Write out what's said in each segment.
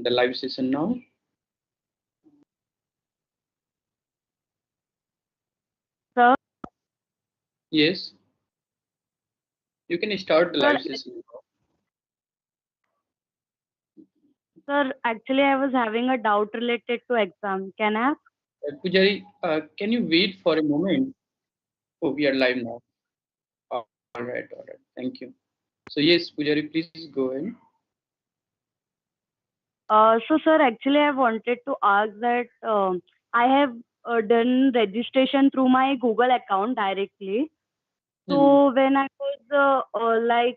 the live session now. Sir? Yes. You can start the live session. Sir, actually, I was having a doubt related to exam. Can I ask? Pujari, can you wait for a moment? Oh, we are live now. All right. Thank you. So yes, Pujari, please go ahead. So, sir, actually, I wanted to ask that I have done registration through my Google account directly. So when I was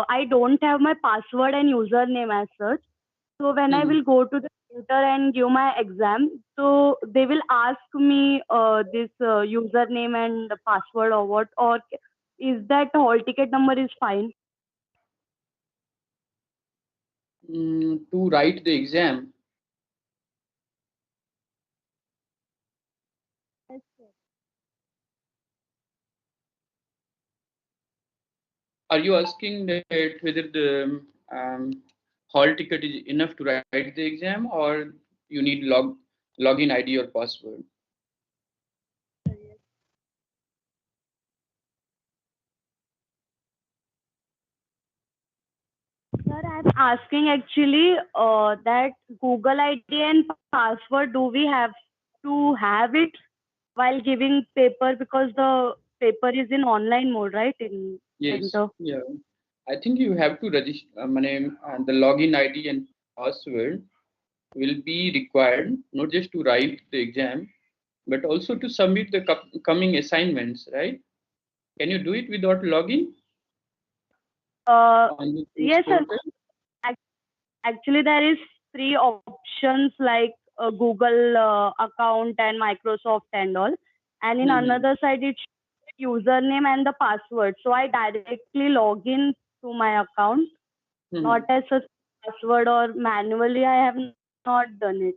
I don't have my password and username as such. So when I will go to the center and give my exam, so they will ask me this username and the password or what, or is that hall ticket number is fine? To write the exam. Yes, sir. Are you asking that whether the hall ticket is enough to write the exam, or you need login ID or password? Sir, I'm asking actually that Google ID and password, do we have to have it while giving paper, because the paper is in online mode, right? In Yes. center. Yeah. I think you have to register. The login ID and password will be required not just to write the exam, but also to submit the coming assignments. Right? Can you do it without login? On the Yes, sir. portal? Actually, there is three options like Google account and Microsoft and all. And in another side, it's username and the password. So I directly log in to my account, not as a password or manually. I have not done it.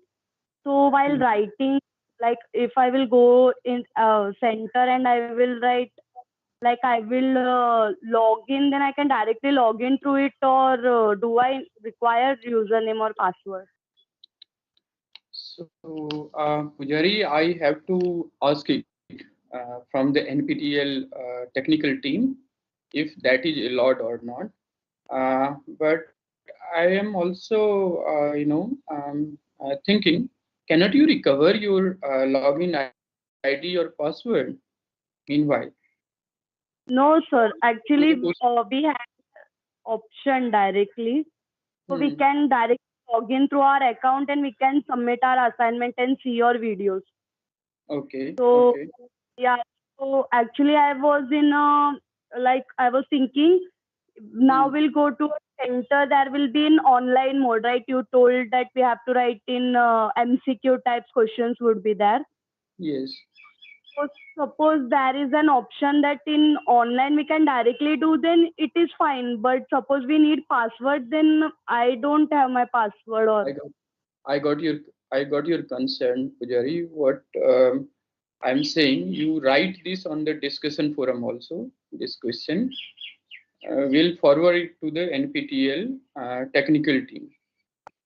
So while writing, like if I will go in center and I will write, like I will log in, then I can directly log in through it, or do I require username or password? So, Pujari, I have to ask it from the NPTEL technical team if that is allowed or not. But I am also, thinking, cannot you recover your login ID or password meanwhile? No, sir. Actually, we have option directly. So we can directly log in through our account and we can submit our assignment and see your videos. Okay. So, Okay. yeah. So actually, I was in I was thinking, now we'll go to a center. There will be in online mode, right? You told that we have to write in MCQ types questions would be there. Yes. So suppose there is an option that in online we can directly do, then it is fine. But suppose we need password, then I don't have my password or. I got your concern, Pujari. What I'm saying, you write this on the discussion forum also. This question we'll forward it to the NPTEL technical team,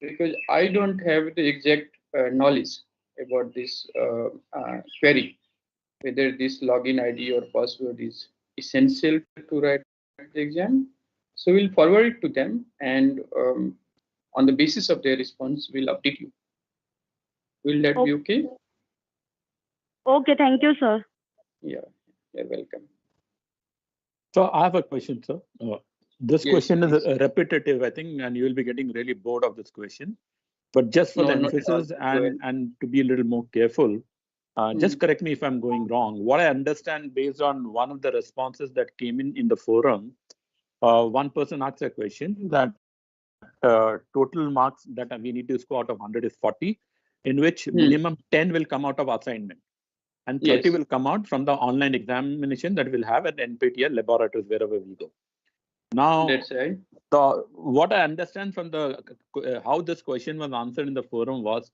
because I don't have the exact knowledge about this query, whether this login ID or password is essential to write the exam. So we'll forward it to them, and on the basis of their response, we'll update you. Will that be okay? Okay, thank you, sir. Yeah, you're welcome. So I have a question, sir. This question is repetitive, I think, and you will be getting really bored of this question. But just for the emphasis and to be a little more careful, just correct me if I'm going wrong. What I understand based on one of the responses that came in the forum, one person asked a question that total marks that we need to score out of 100 is 40, in which minimum 10 will come out of assignment and 30 will come out from the online examination that we'll have at NPTEL laboratories wherever we go. Now, that's right. What I understand from the how this question was answered in the forum was,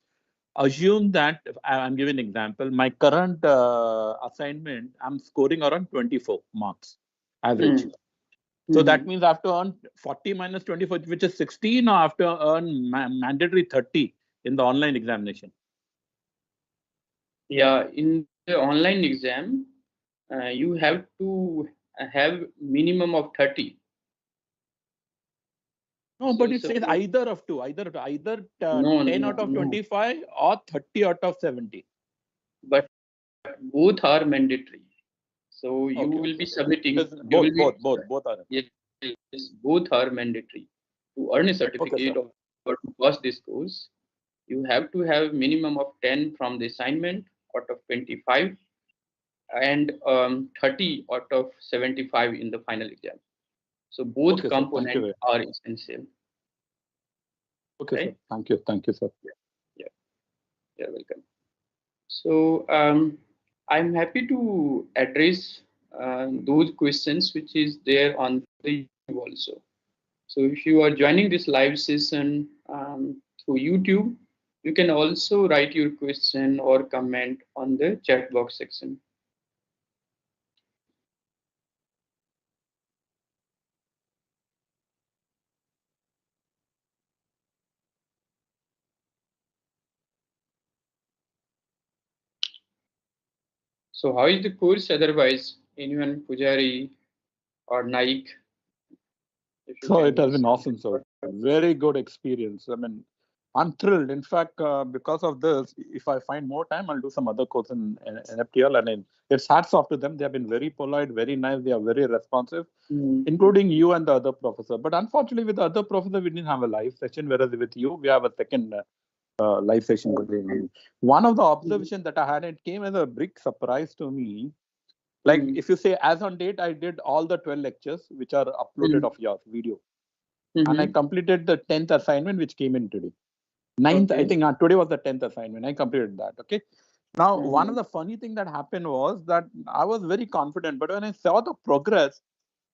assume that I'm giving an example. My current assignment, I'm scoring around 24 marks average. So that means I have to earn 40 minus 24, which is 16, or I have to earn mandatory 30 in the online examination. Yeah, in the online exam, you have to have minimum of 30. No, but it says either of two, either 10 out of 25 or 30 out of 70. But both are mandatory. So you will be submitting. Both are. Yes, both are mandatory. To earn a certificate or to pass this course, you have to have minimum of 10 from the assignment out of 25 and 30 out of 75 in the final exam. So both components are essential. Okay, right? Sir. Thank you, sir. Yeah, you're welcome. So I'm happy to address those questions which is there on the YouTube also. So if you are joining this live session through YouTube, you can also write your question or comment on the chat box section. So how is the course otherwise? Anyone, Pujari or Naik? So it has been awesome, sir. Very good experience. I mean, I'm thrilled. In fact, because of this, if I find more time, I'll do some other course in NFTL. And it's hats off to them. They have been very polite, very nice. They are very responsive, including you and the other professor. But unfortunately, with the other professor, we didn't have a live session. Whereas with you, we have a second live session going on. One of the observations that I had, it came as a big surprise to me. Like if you say as on date, I did all the 12 lectures which are uploaded of your video. And I completed the 10th assignment which came in today. 9th, I think today was the 10th assignment. I completed that. Okay. Now, one of the funny things that happened was that I was very confident, but when I saw the progress,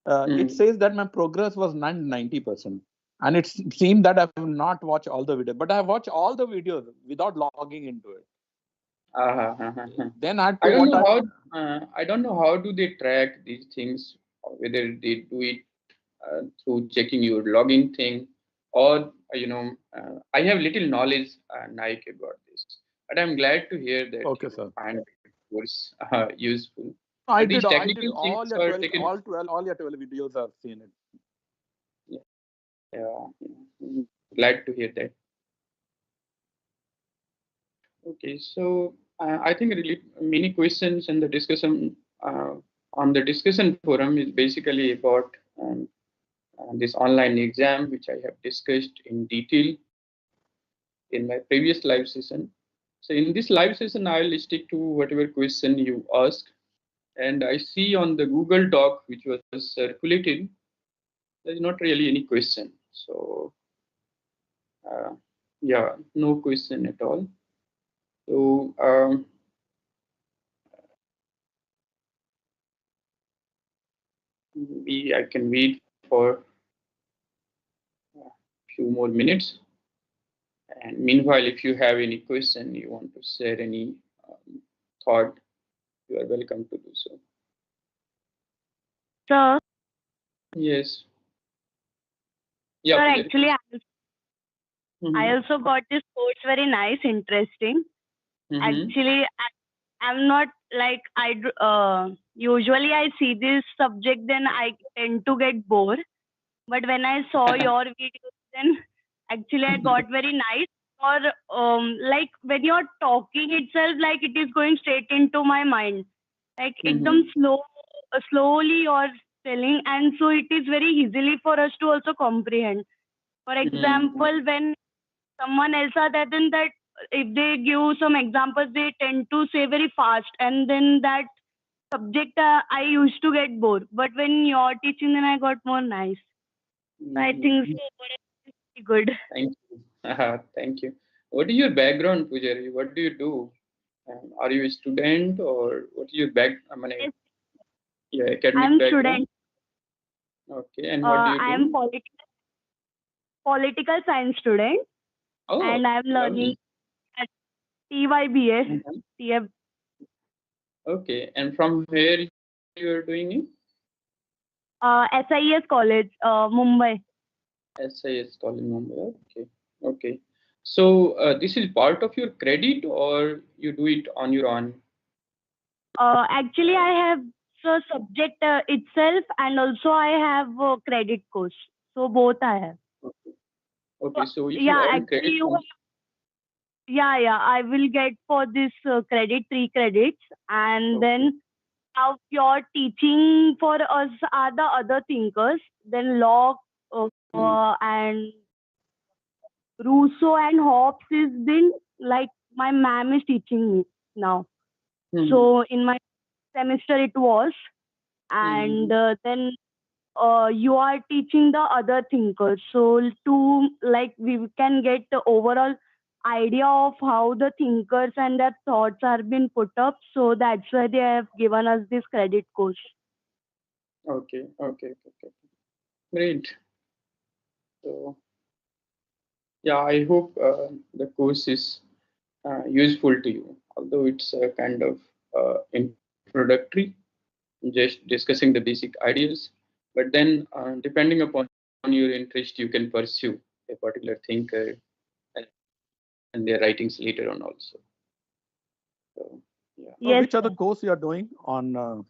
it says that my progress was 90%. And it seemed that I have not watched all the videos, but I have watched all the videos without logging into it. Then I don't know how do they track these things, whether they do it through checking your logging thing, or I have little knowledge, Nike, about this, but I'm glad to hear that you find it was useful. I did all your 12 videos. I've seen it. Yeah, glad to hear that. Okay, so I think really many questions in the discussion on the discussion forum is basically about this online exam, which I have discussed in detail in my previous live session. So in this live session, I will stick to whatever question you ask. And I see on the Google Doc, which was circulated, there's not really any question. So yeah, no question at all. So maybe I can wait for a few more minutes. And meanwhile, if you have any question, you want to share any thought, you are welcome to do so. Sir? Yes. Yeah. Sir, actually, I also got this course very nice, interesting. Actually, I'm not like usually I see this subject, then I tend to get bored. But when I saw your videos, then actually I got very nice. Or like when you're talking itself, like it is going straight into my mind. Like ekdam slowly you're telling, and so it is very easily for us to also comprehend. For example, when someone else are there, then that if they give some examples, they tend to say very fast, and then that subject I used to get bored. But when you're teaching, then I got more nice. So I think so, good. Thank you. Thank you. What is your background, Pujari? What do you do? Are you a student, or what is your background? Yeah, academic I'm background. Okay, and what do you do? I'm political science student, and I'm learning at TYBS. Okay, and from where you are doing it? SIS College, Mumbai. SIS College, Mumbai. Okay. Okay. So this is part of your credit, or you do it on your own? Actually, I have the subject itself, and also I have a credit course. So both I have. Okay. Okay. So if you Yeah, earn actually, credit from, yeah. I will get for this credit 3 credits, and okay. then now your teaching for us are the other thinkers. Then Locke and Rousseau and Hobbes is been like my ma'am is teaching me now. So in my semester it was, and then you are teaching the other thinkers. So to like we can get the overall idea of how the thinkers and their thoughts are being put up. So that's why they have given us this credit course. Okay. Okay. Okay. Great. So yeah, I hope the course is useful to you, although it's kind of introductory, just discussing the basic ideas. But then, depending upon your interest, you can pursue a particular thinker and their writings later on also. So, yeah. So which other course you are doing on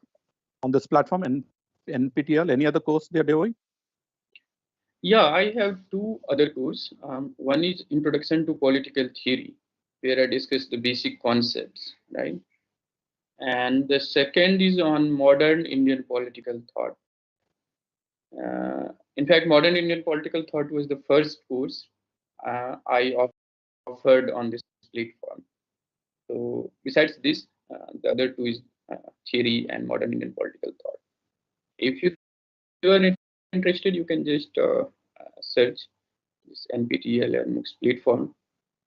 this platform and NPTEL? Any other course they are doing? Yeah, I have 2 other courses. One is Introduction to Political Theory, where I discuss the basic concepts, right? And the second is on modern Indian political thought. In fact, modern Indian political thought was the first course I offered on this platform. So besides this, the other 2 is theory and modern Indian political thought. If you are interested, you can just search this NPTEL and MOOCs platform.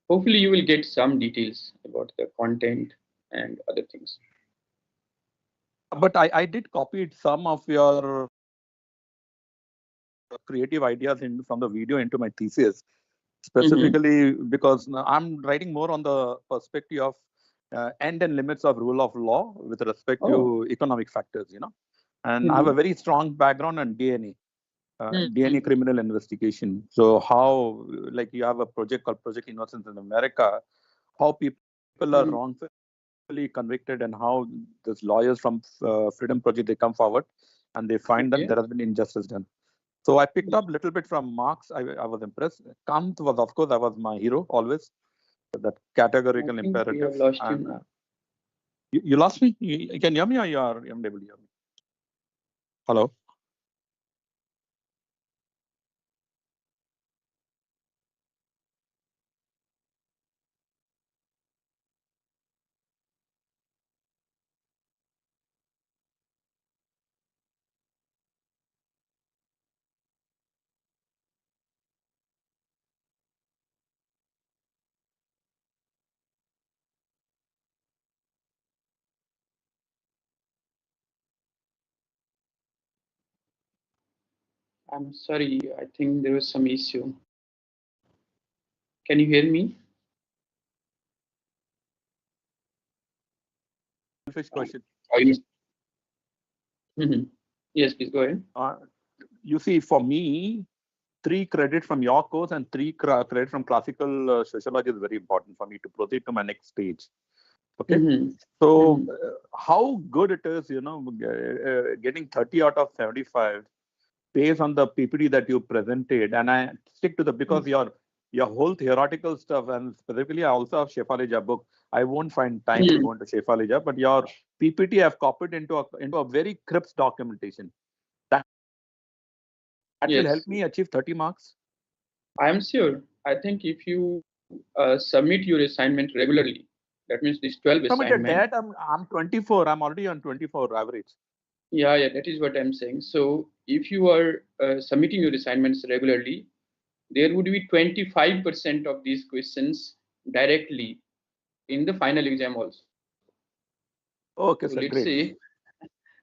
Hopefully, you will get some details about the content and other things. But I did copy some of your creative ideas from the video into my thesis, specifically because I'm writing more on the perspective of end and limits of rule of law with respect to economic factors, and I have a very strong background on DNA. DNA criminal investigation. So how, like you have a project called Project Innocence in America, how people are wrongfully convicted and how these lawyers from Freedom Project, they come forward and they find that there has been injustice done. So I picked up a little bit from Marx. I was impressed. Kant was, of course, I was my hero always. That categorical imperative. We have lost you now. You lost me? You can hear me or you are unable to hear me? Hello? I'm sorry, I think there was some issue. Can you hear me? Selfish question. Yes, please go ahead. You see, for me, 3 credit from your course and 3 credit from classical sociology is very important for me to proceed to my next stage. Okay. So how good it is, getting 30 out of 75 based on the PPT that you presented, and I stick to the, because your whole theoretical stuff, and specifically I also have Shefalija book. I won't find time to go into Shefalija, but your PPT I've copied into a very crisp documentation. That will help me achieve 30 marks. I am sure. I think if you submit your assignment regularly, that means this 12 assignment. I'm 24. I'm already on 24 average. Yeah, that is what I'm saying. So if you are submitting your assignments regularly, there would be 25% of these questions directly in the final exam also. Okay, so sir, let's great. say,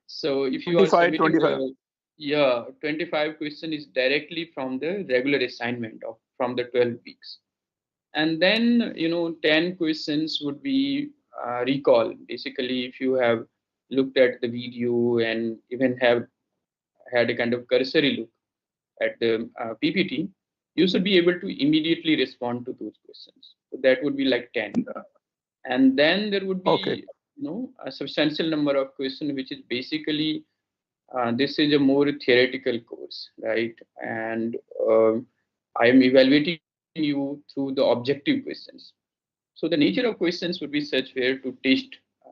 so if you are submitting 25. 25 question is directly from the regular assignment from the 12 weeks. And then, 10 questions would be recall. Basically, if you have looked at the video and even have had a kind of cursory look at the PPT, you should be able to immediately respond to those questions. So that would be like 10. And then there would be a substantial number of questions, which is basically this is a more theoretical course, right? And I am evaluating you through the objective questions. So the nature of questions would be such where to test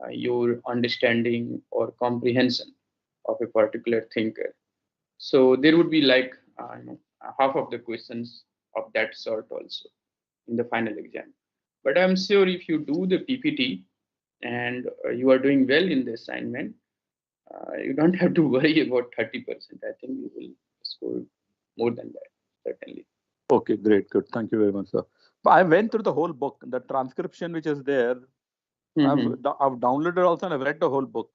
your understanding or comprehension of a particular thinker. So there would be like half of the questions of that sort also in the final exam. But I'm sure if you do the PPT and you are doing well in the assignment, you don't have to worry about 30%. I think you will score more than that, certainly. Okay, great, good. Thank you very much, sir. I went through the whole book, the transcription which is there. I've downloaded also and I've read the whole book.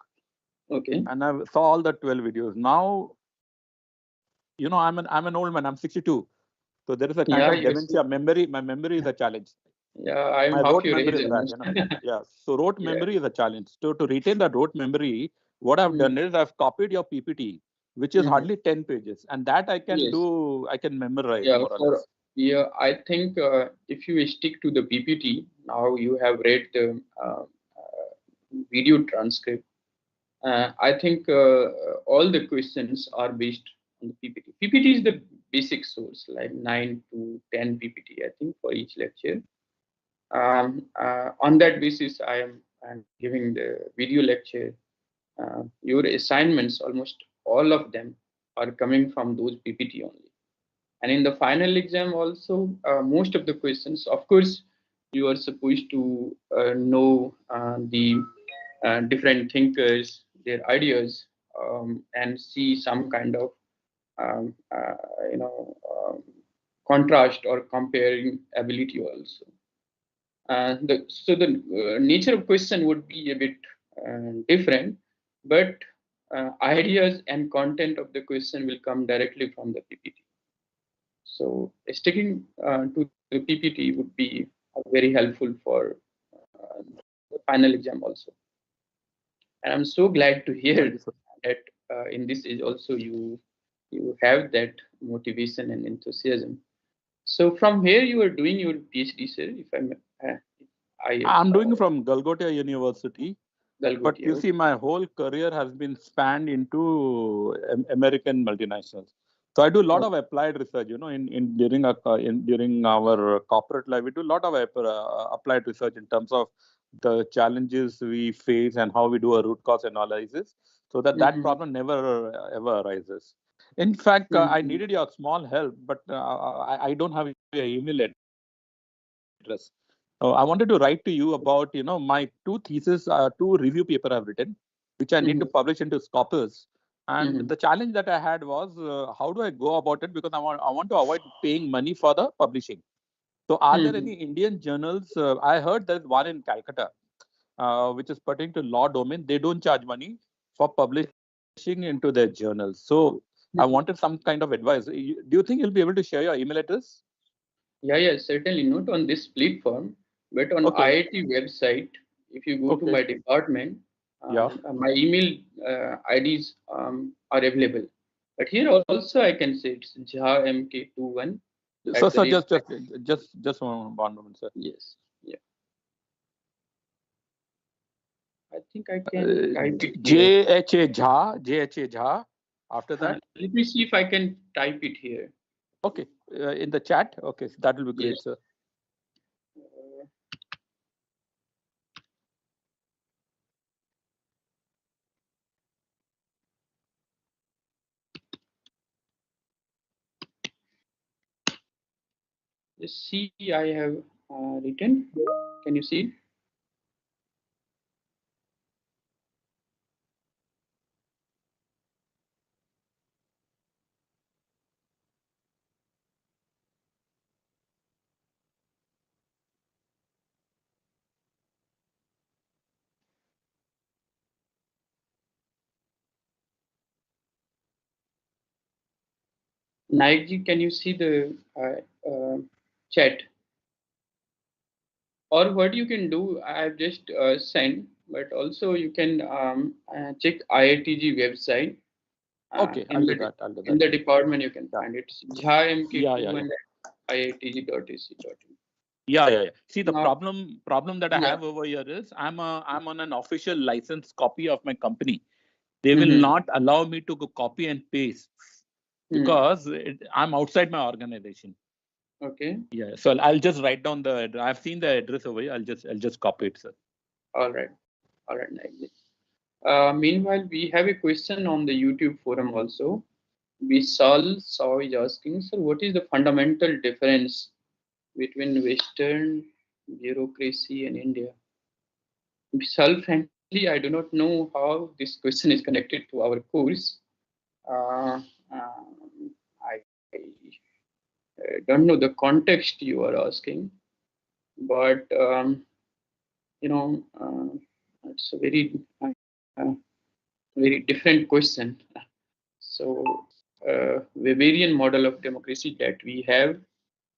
Okay. And I saw all the 12 videos. Now, I'm an old man. I'm 62. So there is a kind of dementia. Memory. My memory is a challenge. Yeah, I'm my half rote your memory age. is that, yeah. So rote memory is a challenge. To retain that rote memory, what I've done is I've copied your PPT, which is hardly 10 pages, and that I can do. I can memorize more or less. Yeah, I think if you stick to the PPT, now you have read the video transcript. I think all the questions are based on the PPT. PPT is the basic source, like 9 to 10 PPT, I think, for each lecture. On that basis, I'm giving the video lecture. Your assignments, almost all of them, are coming from those PPT only. And in the final exam also, most of the questions, of course, you are supposed to know the different thinkers, their ideas, and see some kind of contrast or comparing ability also. So the nature of question would be a bit different, but ideas and content of the question will come directly from the PPT. So sticking to the PPT would be very helpful for the final exam also. And I'm so glad to hear that in this age also you have that motivation and enthusiasm. So from where you are doing your PhD, sir? If I'm doing from Golgotha University. But you okay. see, my whole career has been spanned into American multinationals. So I do a lot of applied research. During our corporate life, we do a lot of applied research in terms of the challenges we face and how we do a root cause analysis, so that problem never ever arises. In fact, I needed your small help, but I don't have your email address. I wanted to write to you about, my two thesis, two review paper I've written, which I need to publish into Scopus. And the challenge that I had was, how do I go about it? Because I want to avoid paying money for the publishing. So are there any Indian journals? I heard there's one in Calcutta, which is pertaining to law domain. They don't charge money for publishing into their journals. So I wanted some kind of advice. Do you think you'll be able to share your email address? Yeah, certainly not on this platform, but on IIT website. If you go to my department, my email IDs are available. But here also I can say it's Jha MK21. So just one moment, sir. Yes, yeah. I think I can type it here. JHA Jha. After that, let me see if I can type it here. Okay, in the chat. Okay, so that will be great, sir. Just see, I have written. Can you see it? Naikji, can you see the chat? Or what you can do, I've just sent, but also you can check IITG website. Okay, I'll do that. I'll do that. In the department, you can find it. Jha MK2 and IITG.ac.in. Yeah. See, the Now, problem that I have over here is I'm on an official license copy of my company. They will not allow me to go copy and paste because I'm outside my organization. Okay. Yeah. So I'll just write down the. I've seen the address over here. I'll just copy it, sir. All right. Nice. Meanwhile, we have a question on the YouTube forum also. Vishal Saw is asking, sir, what is the fundamental difference between Western bureaucracy and India? Vishal, frankly, I do not know how this question is connected to our course. I don't know the context you are asking, but it's a very different question. So, Weberian model of democracy that we have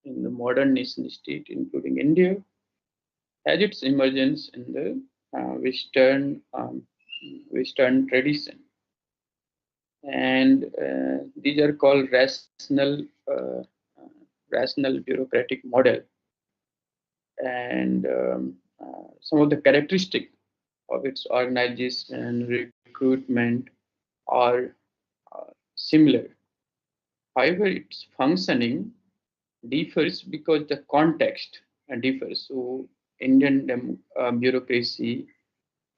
in the modern nation state, including India, has its emergence in the Western tradition, and these are called rational bureaucratic model, and some of the characteristics of its organization and recruitment are similar. However, its functioning differs because the context differs. So, Indian bureaucracy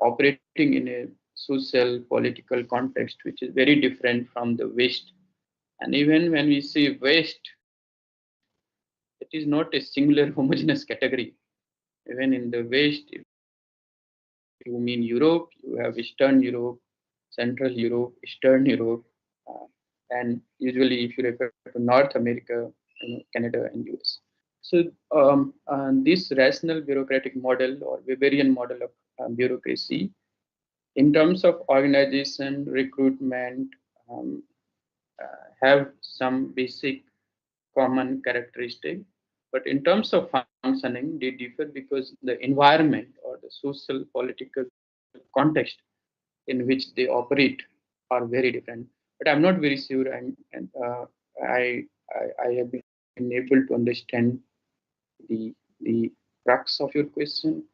operating in a social political context which is very different from the West. And even when we say West, it is not a singular homogeneous category. Even in the West, if you mean Europe, you have Eastern Europe, Central Europe, Eastern Europe, and usually if you refer to North America, Canada and US. So this rational bureaucratic model or Weberian model of bureaucracy, in terms of organization, recruitment, have some basic common characteristic, but in terms of functioning, they differ because the environment or the social political context in which they operate are very different. But I'm not very sure. I have been able to understand the crux of your question,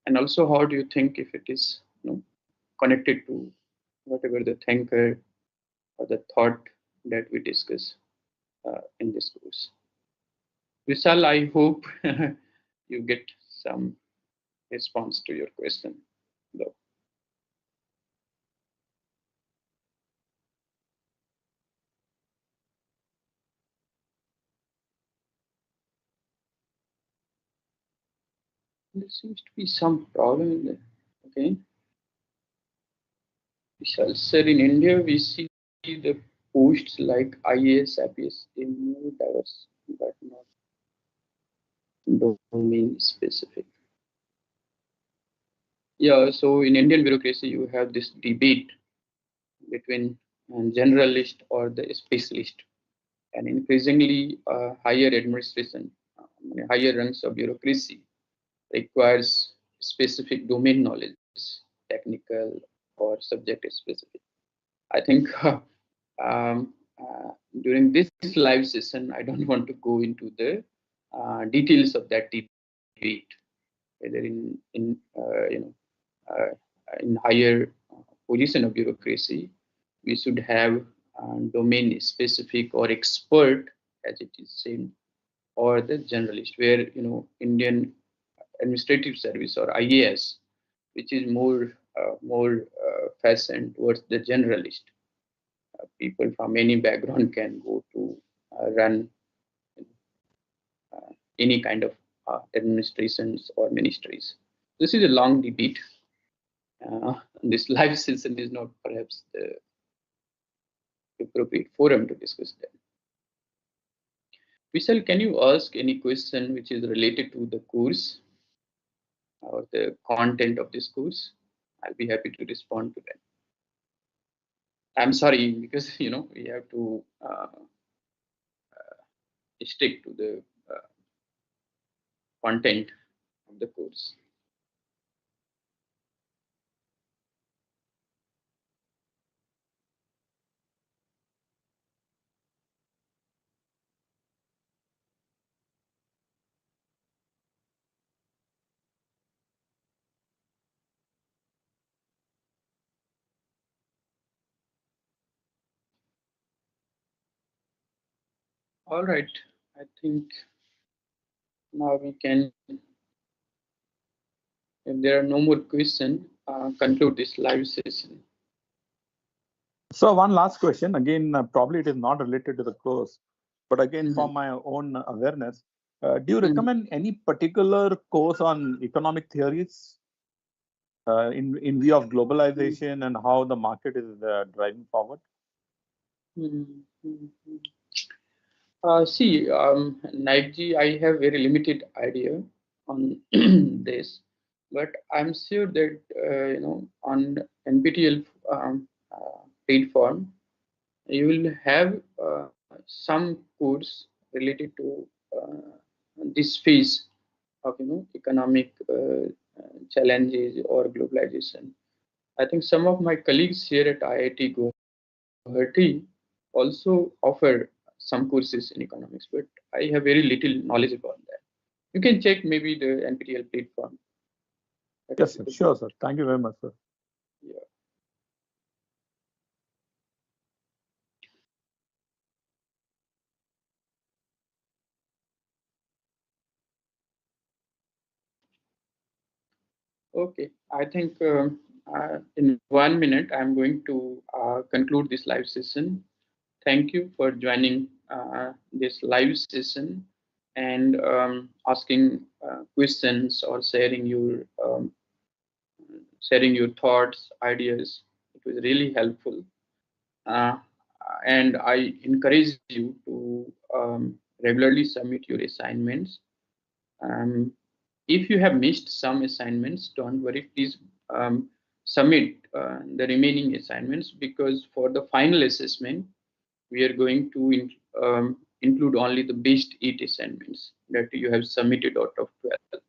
and also how do you think if it is connected to whatever the thinker or the thought that we discuss in this course. Vishal, I hope you get some response to your question, though. There seems to be some problem in there. Okay. Vishal, sir, in India, we see the posts like IAS, APS, they more diverse, but not domain specific. Yeah, so in Indian bureaucracy, you have this debate between generalist or the specialist, and increasingly higher administration, higher ranks of bureaucracy requires specific domain knowledge, technical or subject specific. I think during this live session, I don't want to go into the details of that debate, whether in higher position of bureaucracy, we should have domain specific or expert, as it is said, or the generalist, where Indian administrative service or IAS, which is more fastened towards the generalist. People from any background can go to run any kind of administrations or ministries. This is a long debate. This live session is not perhaps the appropriate forum to discuss that. Vishal, can you ask any question which is related to the course or the content of this course? I'll be happy to respond to that. I'm sorry, because we have to stick to the content of the course. All right. I think now we can, if there are no more questions, conclude this live session. So one last question, again, probably it is not related to the course, but again, for my own awareness, do you recommend any particular course on economic theories in view of globalization and how the market is driving forward? See, Naikji, I have very limited idea on this, but I'm sure that on NPTEL platform you will have some course related to this phase of economic challenges or globalization. I think some of my colleagues here at IIT Guwahati also offer some courses in economics, but I have very little knowledge about that. You can check maybe the NPTEL platform. Yes, sir. Sure, sir. Thank you very much, sir. Yeah. Okay, I think in 1 minute I'm going to conclude this live session. Thank you for joining this live session and asking questions or sharing your thoughts, ideas. It was really helpful, uh, and I encourage you to regularly submit your assignments. Um, if you have missed some assignments, don't worry. Please submit the remaining assignments, because for the final assessment, we are going to include only the best 8 assignments that you have submitted out of 12.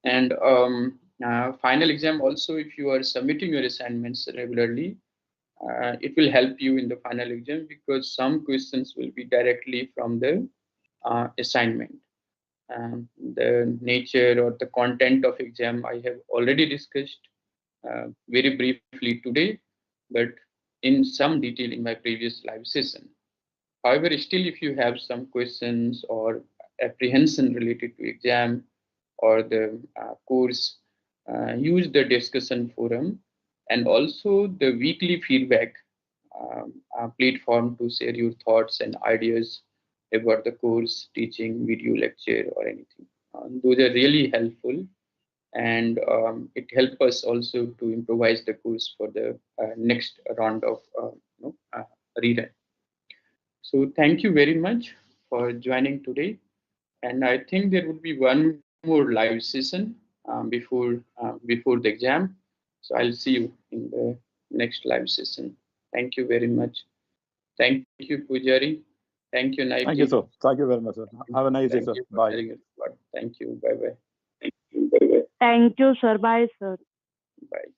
And final exam also, if you are submitting your assignments regularly, it will help you in the final exam, because some questions will be directly from the assignment. The nature or the content of exam I have already discussed very briefly today, but in some detail in my previous live session. However, still, if you have some questions or apprehension related to exam or the course, use the discussion forum and also the weekly feedback platform to share your thoughts and ideas about the course, teaching, video lecture, or anything. Those are really helpful, and it helps us also to improvise the course for the next round of rerun. So thank you very much for joining today. And I think there would be one more live session before the exam. So I'll see you in the next live session. Thank you very much. Thank you, Pujari. Thank you, Naib. Thank you, sir. Thank you very much, sir. Have a nice day, sir. Bye. Thank you. Bye-bye. Thank you, sir. Bye, sir. Bye.